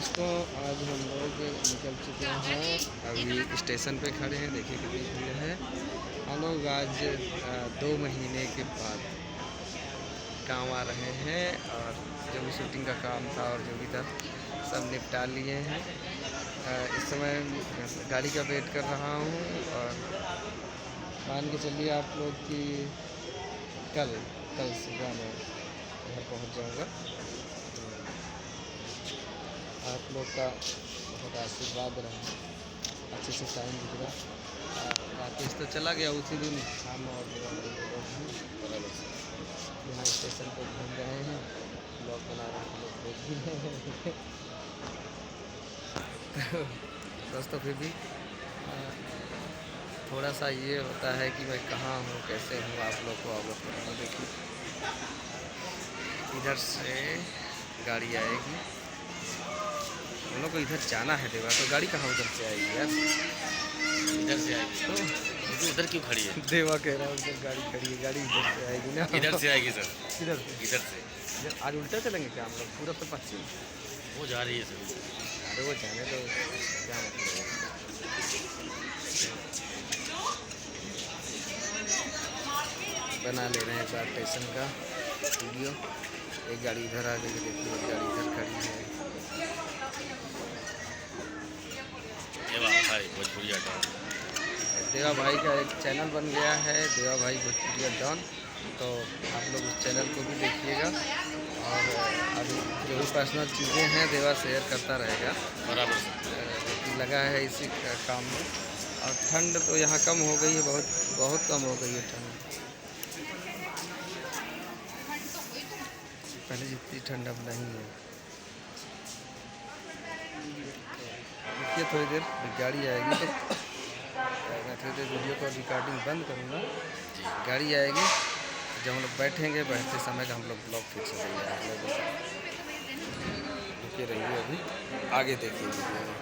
दोस्तों आज हम लोग निकल चुके हैं, अभी स्टेशन पे खड़े हैं। देखिए कितनी भीड़ है। हम लोग आज 2 महीने के बाद गांव आ रहे हैं और जो भी शूटिंग का काम था और जो भी था सब निपटा लिए हैं। इस समय गाड़ी का वेट कर रहा हूँ और मान के चलिए आप लोग कि कल सुबह में घर पहुँच जाऊँगा। आप लोग का बहुत आशीर्वाद रहा, अच्छे से टाइम गुजरा। राकेश तो चला गया उसी दिन, हम और यहाँ स्टेशन पर घूम रहे हैं, ब्लॉग बना रहे हैं, लोग देख भी रहे हैं। तो दोस्तों फिर भी थोड़ा सा ये होता है कि मैं कहाँ हूँ, कैसे हूँ, आप लोग को अवगत कराना। देखिए इधर से गाड़ी आएगी, हम लोग को इधर जाना है देवा, तो गाड़ी कहाँ उधर से आएगी यार? इधर से आएगी तो उधर क्यों खड़ी है? देवा कह रहा है उधर गाड़ी खड़ी है, गाड़ी इधर से आएगी ना। इधर से आएगी सर, इधर से आज उल्टा चलेंगे क्या हम लोग? पूरा तो पश्चिम वो जा रही है सर। अरे वो जाने तो क्या मतलब है। बना ले रहे हैं एक बार स्टेशन का वीडियो। एक गाड़ी इधर आ गई, देखिए एक गाड़ी इधर खड़ी है। भोजपुरिया डॉन, देवा भाई का एक चैनल बन गया है, देवा भाई भोजपुरिया डॉन। तो आप लोग उस चैनल को भी देखिएगा और अभी जो भी पर्सनल चीज़ें हैं देवा शेयर करता रहेगा। बराबर क्योंकि लगा है इसी काम में। और ठंड तो यहाँ कम हो गई है, बहुत कम हो गई है ठंड। पहले जितनी ठंड अब नहीं है। देखिए थोड़ी देर गाड़ी आएगी तो मैं थोड़ी देर वीडियो को रिकॉर्डिंग बंद करूँगा। गाड़ी आएगी, जब हम लोग बैठेंगे, बैठते समय का हम लोग ब्लॉग फिर से देंगे। रुके रहिए, अभी आगे देखिए वीडियो में।